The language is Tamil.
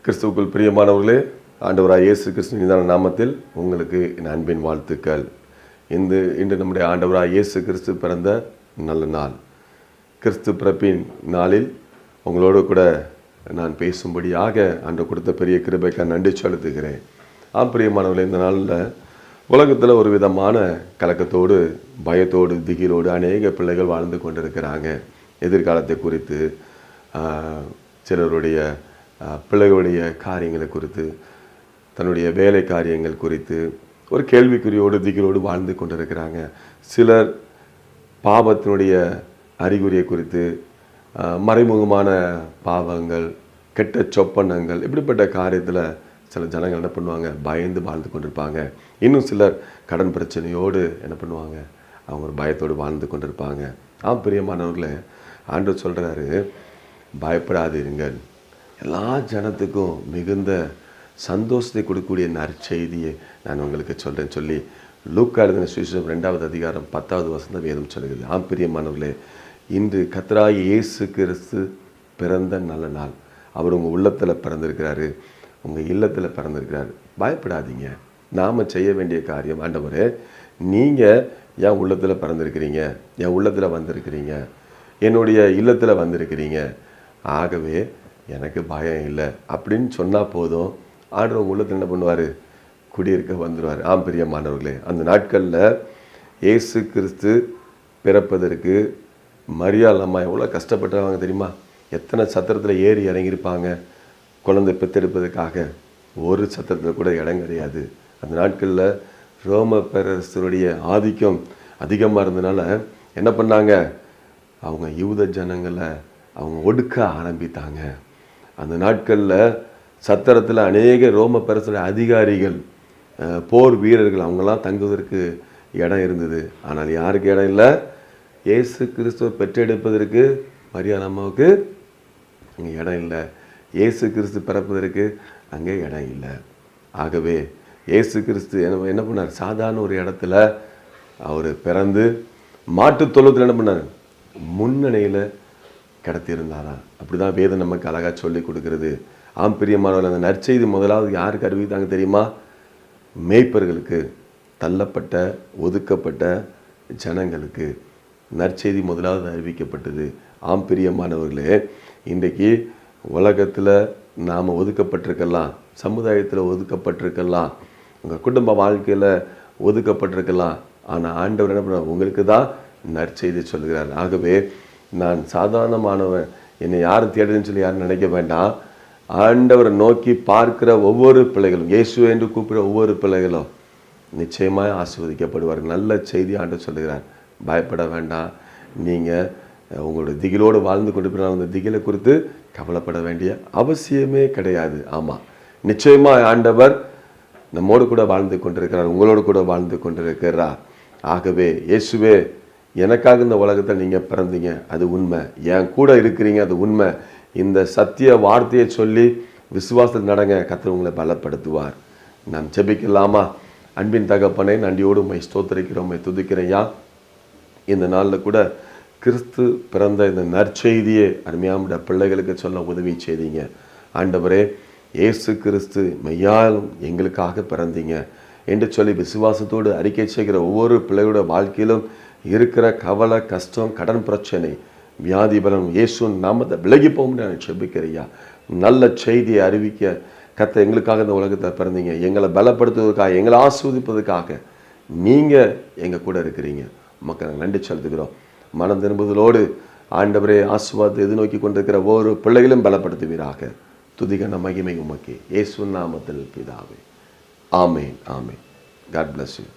கிறிஸ்துவுக்குள் பிரியமானவர்களே, ஆண்டவராய் இயேசு கிறிஸ்துவின் நாமத்தில் உங்களுக்கு என் அன்பின் வாழ்த்துக்கள். இன்று நம்முடைய ஆண்டவராய் இயேசு கிறிஸ்து பிறந்த நல்ல நாள். கிறிஸ்து பிறப்பின் நாளில் உங்களோடு கூட நான் பேசும்படியாக ஆண்டவர் கொடுத்த பெரிய கிருபைக்கு நன்றி செலுத்துகிறேன். பிரியமானவர்களே, இந்த நாளில் உலகத்தில் ஒரு விதமான கலக்கத்தோடு, பயத்தோடு, திகிலோடு அநேக பிள்ளைகள் வாழ்ந்து கொண்டிருக்கிறாங்க. எதிர்காலத்தை குறித்து, சிலருடைய பிள்ளைகளுடைய காரியங்களை குறித்து, தன்னுடைய வேலை காரியங்கள் குறித்து ஒரு கேள்விக்குறியோடு திகிலோடு வாழ்ந்து கொண்டிருக்கிறாங்க. சிலர் பாவத்தினுடைய அறிகுறியை குறித்து, மறைமுகமான பாவங்கள், கெட்ட சொப்பனங்கள், இப்படிப்பட்ட காரியத்தில் சில ஜனங்கள் என்ன பண்ணுவாங்க, பயந்து வாழ்ந்து கொண்டிருப்பாங்க. இன்னும் சிலர் கடன் பிரச்சனையோடு என்ன பண்ணுவாங்க, அவங்க ஒரு பயத்தோடு வாழ்ந்து கொண்டிருப்பாங்க. பிரியமானவர்களே, ஆண்டவர் சொல்கிறாரு, பயப்படாதீர்கள், எல்லா ஜனத்துக்கும் மிகுந்த சந்தோஷத்தை கொடுக்கக்கூடிய நற்செய்தியை நான் உங்களுக்கு சொல்கிறேன்னு சொல்லி லூக்கா எழுதின சுவிசேஷம் 2வது அதிகாரம் 10வது வசனம் வேதம் சொல்கிறது. பிரியமானவர்களே, இன்று கர்த்தராகிய இயேசு கிறிஸ்து பிறந்த நல்ல நாள். அவர் உங்கள் உள்ளத்தில் பிறந்திருக்கிறாரு, உங்கள் இல்லத்தில் பிறந்திருக்கிறாரு. பயப்படாதீங்க. நாம் செய்ய வேண்டிய காரியம், ஆண்டவரே நீங்கள் என் உள்ளத்தில் பிறந்திருக்கிறீங்க, என் உள்ளத்தில் வந்திருக்கிறீங்க, என்னுடைய இல்லத்தில் வந்திருக்கிறீங்க, ஆகவே எனக்கு பயம் இல்லை அப்படின்னு சொன்னால் போதும், ஆண்டவர் உள்ளத்தில் என்ன பண்ணுவார், குடியிருக்க வந்துடுவார். பிரியமானவர்களே, அந்த நாட்களில் இயேசு கிறிஸ்து பிறப்பதற்கு மரியாள் அம்மா எவ்வளோ கஷ்டப்பட்டவங்க தெரியுமா? எத்தனை சத்திரத்தில் ஏறி இறங்கியிருப்பாங்க குழந்தை பெற்றெடுப்பதற்காக. ஒரு சத்திரத்தில் கூட இடம் கிடையாது. அந்த நாட்களில் ரோம பேரரசருடைய ஆதிக்கம் அதிகமாக இருந்ததுனால என்ன பண்ணாங்க, அவங்க யூத ஜனங்களை அவங்க ஒடுக்க ஆரம்பித்தாங்க. அந்த நாட்களில் சத்திரத்தில் அநேக ரோம பேரரசுடைய அதிகாரிகள், போர் வீரர்கள், அவங்கெல்லாம் தங்குவதற்கு இடம் இருந்தது. ஆனால் யாருக்கு இடம் இல்லை? இயேசு கிறிஸ்துவை பெற்றெடுப்பதற்கு மரியாள் அம்மாவுக்கு அங்கே இடம் இல்லை. இயேசு கிறிஸ்து பிறப்பதற்கு அங்கே இடம் இல்லை. ஆகவே இயேசு கிறிஸ்து என்ன பண்ணார், சாதாரண ஒரு இடத்துல அவர் பிறந்து மாட்டுத் தொழுவத்தில் என்ன பண்ணார், முன்னணியில் கிடத்தியிருந்தாராம். அப்படி தான் வேதம் நமக்கு அழகாக சொல்லி கொடுக்குறது. பிரியமானவர்கள், அந்த நற்செய்தி முதலாவது யாருக்கு அறிவித்தாங்க தெரியுமா? மேய்ப்பர்களுக்கு, தள்ளப்பட்ட ஒதுக்கப்பட்ட ஜனங்களுக்கு நற்செய்தி முதலாவது அறிவிக்கப்பட்டது. பிரியமானவர்களே, இன்றைக்கு உலகத்தில் நாம் ஒதுக்கப்பட்டிருக்கலாம், சமுதாயத்தில் ஒதுக்கப்பட்டிருக்கலாம், உங்கள் குடும்ப வாழ்க்கையில் ஒதுக்கப்பட்டிருக்கலாம். ஆனால் ஆண்டவர் என்ன பண்ண, உங்களுக்கு தான் நற்செய்தி சொல்கிறார். ஆகவே நான் சாதாரணமானவன், என்னை யாரும் தேடுன்னு சொல்லி யாரும் நினைக்க வேண்டாம். ஆண்டவரை நோக்கி பார்க்கிற ஒவ்வொரு பிள்ளைகளும், இயேசு என்று கூப்பிடுற ஒவ்வொரு பிள்ளைகளும் நிச்சயமாக ஆசீர்வதிக்கப்படுவார். நல்ல செய்தி ஆண்டவர் சொல்லுகிறார். பயப்பட வேண்டாம். நீங்கள் உங்களுடைய திகிலோடு வாழ்ந்து கொண்டு போனால் அந்த திகிலை குறித்து கவலைப்பட வேண்டிய அவசியமே கிடையாது. நிச்சயமாக ஆண்டவர் நம்மோடு கூட வாழ்ந்து கொண்டிருக்கிறார், உங்களோடு கூட வாழ்ந்து கொண்டிருக்கிறார். ஆகவே இயேசுவே, எனக்காக இந்த உலகத்தில் நீங்கள் பிறந்தீங்க, அது உண்மை, என் கூட இருக்கிறீங்க, அது உண்மை. இந்த சத்திய வார்த்தையை சொல்லி விசுவாசத்தில் நடங்க, கர்த்தர் உங்களை பலப்படுத்துவார். நாம் ஜெபிக்கலாமா? அன்பின் தகப்பனை, நன்றியோடு உம்மை ஸ்தோத்திரிக்கிறோம், உம்மை துதிக்கிறையா. இந்த நாளில் கூட கிறிஸ்து பிறந்த இந்த நற்செய்தியை அருமையான பிள்ளைகளுக்கு சொல்ல உதவி செய்தீங்க. ஆண்டவரே, இயேசு கிறிஸ்து மெய்யாலும் எங்களுக்காக பிறந்தீங்க என்று சொல்லி விசுவாசத்தோடு அறிக்கை செய்கிற ஒவ்வொரு பிள்ளையோட வாழ்க்கையிலும் இருக்கிற கவலை, கஷ்டம், கடன் பிரச்சனை, வியாதி பலம் இயேசுவின் நாமத்தை விலகி போகும்னு நான் செபிக்கிறையா. நல்ல செய்தியை அறிவிக்க கர்த்தர் எங்களுக்காக இந்த உலகத்தை பிறந்தீங்க, எங்களை பலப்படுத்துவதற்காக, எங்களை ஆசீர்வதிப்பதற்காக நீங்கள் எங்கள் கூட இருக்கிறீங்க. மக்கள் நன்றி செலுத்துகிறோம். மனம் திரும்புதலோடு ஆண்டவரே, ஆசீர்வாதத்தை எதிர்நோக்கி கொண்டிருக்கிற ஒவ்வொரு பிள்ளைகளும் பலப்படுத்துவீராக. துதிகன மகிமை உமக்கே, இயேசுவின் நாமத்தில் பிதாவே. ஆமென், ஆமென். God bless you.